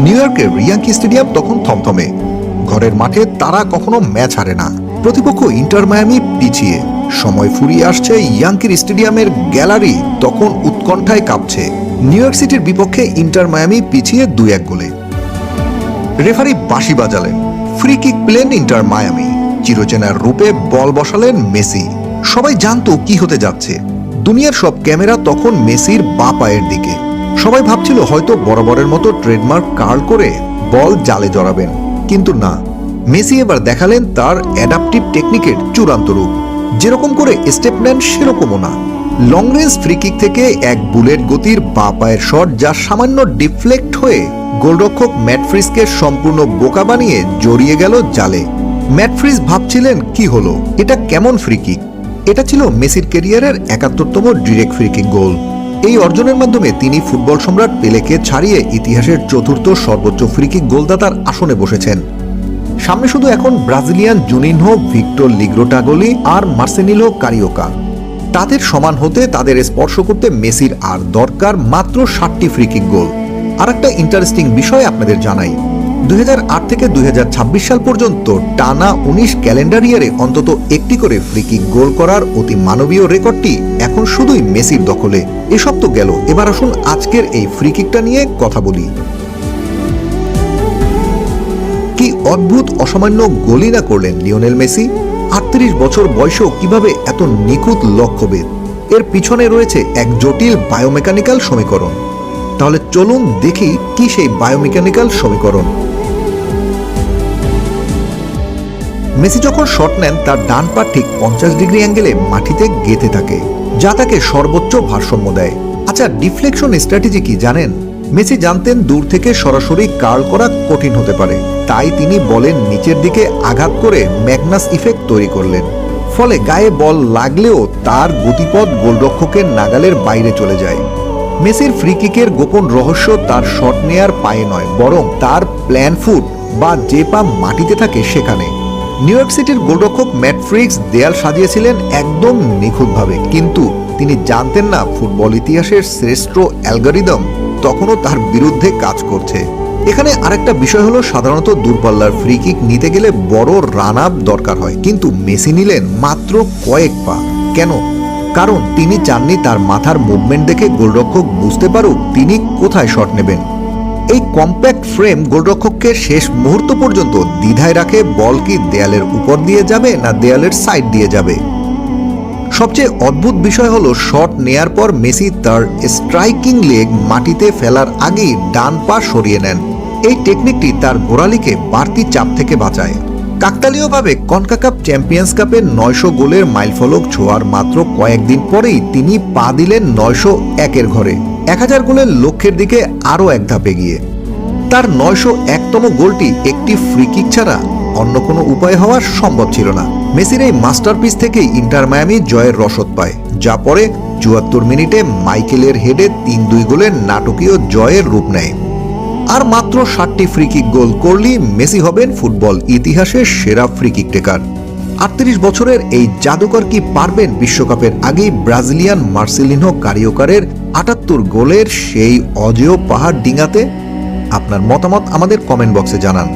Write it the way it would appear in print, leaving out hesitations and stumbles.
New ইয়র্কের Yankee stadium তখন থমথমে। ঘরের মাঠে তারা কখনো ম্যাচ হারে না। প্রতিপক্ষ ইন্টার মায়ামি পিছিয়ে, সময় ফুরিয়ে আসছে। ইয়াঙ্কির স্টেডিয়ামের গ্যালারি তখন উৎকণ্ঠায় কাঁপছে। নিউ ইয়র্ক সিটির বিপক্ষে ইন্টার মায়ামি পিছিয়ে 2-1 গোলে। রেফারি বাঁশি বাজালেন, ফ্রি কিক পেলেন ইন্টার মায়ামি। চিরচেনার রূপে বল বসালেন মেসি। সবাই জানতো কি হতে যাচ্ছে। দুনিয়ার সব ক্যামেরা তখন মেসির বাঁ পায়ের দিকে। সবাই ভাবছিল হয়তো বরাবরের মতো ট্রেডমার্ক কার্ল করে বল জালে জড়াবেন, কিন্তু না। মেসি এবার দেখালেন তার অ্যাডাপটিভ টেকনিকের চূড়ান্ত রূপ। যেরকম করে স্টেপ নেন সেরকমও না। লং রেঞ্জ ফ্রি কিক থেকে এক বুলেট গতির বাঁ পায়ের শট, যা সামান্য ডিফ্লেক্ট হয়ে গোলরক্ষক ম্যাট ফ্রিজকে সম্পূর্ণ বোকা বানিয়ে জড়িয়ে গেল জালে। ম্যাট ফ্রিজ ভাবছিলেন কি হলো, এটা কেমন ফ্রি কিক। এটা ছিল মেসির ক্যারিয়ারের ৭১তম ডিরেক্ট ফ্রি কিক গোল। এই অর্জনের মাধ্যমে তিনি ফুটবল সম্রাট পেলেকে ছাড়িয়ে ইতিহাসের চতুর্থ সর্বোচ্চ ফ্রি কিক গোলদাতার আসনে বসেছেন। সামনে শুধু এখন ব্রাজিলিয়ান জুনিনহো, ভিক্টর লিগ্রোটাগোলি আর মার্সেনিলো কারিওকা। তাদের সমান হতে, তাদের স্পর্শ করতে মেসির আর দরকার মাত্র ৭টি ফ্রি কিক গোল। আর একটা ইন্টারেস্টিং বিষয় আপনাদের জানাই, ২০০৮ থেকে ২০২৬ সাল পর্যন্ত টানা ১৯ ক্যালেন্ডার ইয়ারে অন্তত একটি করে ফ্রি কিক গোল করার অতি মানবীয় রেকর্ডটি এখন শুধুই মেসির দখলে। এসব তো গেল, এবার আসুন আজকের এই ফ্রি কিকটা নিয়ে কথা বলি। কি অদ্ভুত অসামান্য গোলই না করলেন লিওনেল মেসি। ৩৮ বছর বয়সেও কিভাবে এত নিখুঁত লক্ষ্যভেদ। এর পিছনে রয়েছে এক জটিল বায়োমেকানিক্যাল সমীকরণ। তাহলে চলুন দেখি কি সেই বায়োমেকানিক্যাল সমীকরণ। মেসি যখন শট নেন, তার ডান পা ঠিক ৫০ ডিগ্রি অ্যাঙ্গেলে মাটিতে গেঁথে থাকে, যা তাকে সর্বোচ্চ ভারসাম্য দেয়। আচ্ছা, ডিফ্লেকশন স্ট্র্যাটেজি কি জানেন? মেসি জানতেন দূর থেকে সরাসরি কার্ল করা কঠিন হতে পারে, তাই তিনি বলের নিচের দিকে আঘাত করে ম্যাগনাস ইফেক্ট তৈরি করলেন। ফলে গায়ে বল লাগলেও তার গতিপথ গোলরক্ষকের নাগালের বাইরে চলে যায়। মেসির ফ্রি কিকের গোপন রহস্য তার শট নেয়ার পায়ে নয়, বরং তার প্ল্যান ফুট বা যে পা মাটিতে থাকে সেখানে। নিউ ইয়র্ক সিটির গোলরক্ষক ম্যাট ফ্রিক্স দেয়াল সাজিয়েছিলেন একদম নিখুঁতভাবে, কিন্তু তিনি জানতেন না ফুটবল ইতিহাসের শ্রেষ্ঠ অ্যালগরিদম তখনও তার বিরুদ্ধে কাজ করছে। এখানে আরেকটা বিষয় হলো, সাধারণত দূরপাল্লার ফ্রি কিক নিতে গেলে বড় রান আপ দরকার হয়, কিন্তু মেসি নিলেন মাত্র কয়েক পা। কেন? কারণ তিনি চাননি তার মাথার মুভমেন্ট দেখে গোলরক্ষক বুঝতে পারুক তিনি কোথায় শট নেবেন। এই কম্প্যাক্ট ফ্রেম গোলরক্ষককে শেষ মুহূর্ত পর্যন্ত দ্বিধায় রাখে, বল কি দেয়ালের উপর দিয়ে যাবে না দেয়ালের সাইড দিয়ে যাবে। সবচেয়ে অদ্ভুত বিষয় হলো, শট নেয়ার পর মেসি তার স্ট্রাইকিং লেগ মাটিতে ফেলার আগেই ডান পা সরিয়ে নেন। এই টেকনিকটি তার গোড়ালিকে বাড়তি চাপ থেকে বাঁচায়। কাকতালীয়ভাবে কনকাকাপ চ্যাম্পিয়ন্স কাপের ৯০০ গোলের মাইলফলক ছোঁয়ার মাত্র কয়েকদিন পরেই তিনি পা দিলেন ৯০১ ঘরে, ১০০০ গোলের লক্ষ্যের দিকে আরও এক ধাপ এগিয়ে। তার ৯০১তম গোলটি একটি ফ্রি কিক ছাড়া অন্য কোনো উপায় হওয়া সম্ভব ছিল না। মেসির এই মাস্টারপিস থেকেই ইন্টার মায়ামি জয়ের রসদ পায়, যা পরে ৭৪ মিনিটে মাইকেলের হেডে ৩-২ গোলের নাটকীয় জয়ের রূপ নেয়। আর মাত্র ৭টি ফ্রি কিক গোল করলেই মেসি হবেন ফুটবল ইতিহাসের সেরা ফ্রি কিক টেকার। ৩৮ বছরের এই জাদুকর কি পারবেন বিশ্বকাপের আগেই ব্রাজিলিয়ান মার্সেলিনহো কারিওকারের ৭৮ গোলের সেই অজেয় পাহাড় ডিঙাতে? আপনার মতামত আমাদের কমেন্ট বক্সে জানান।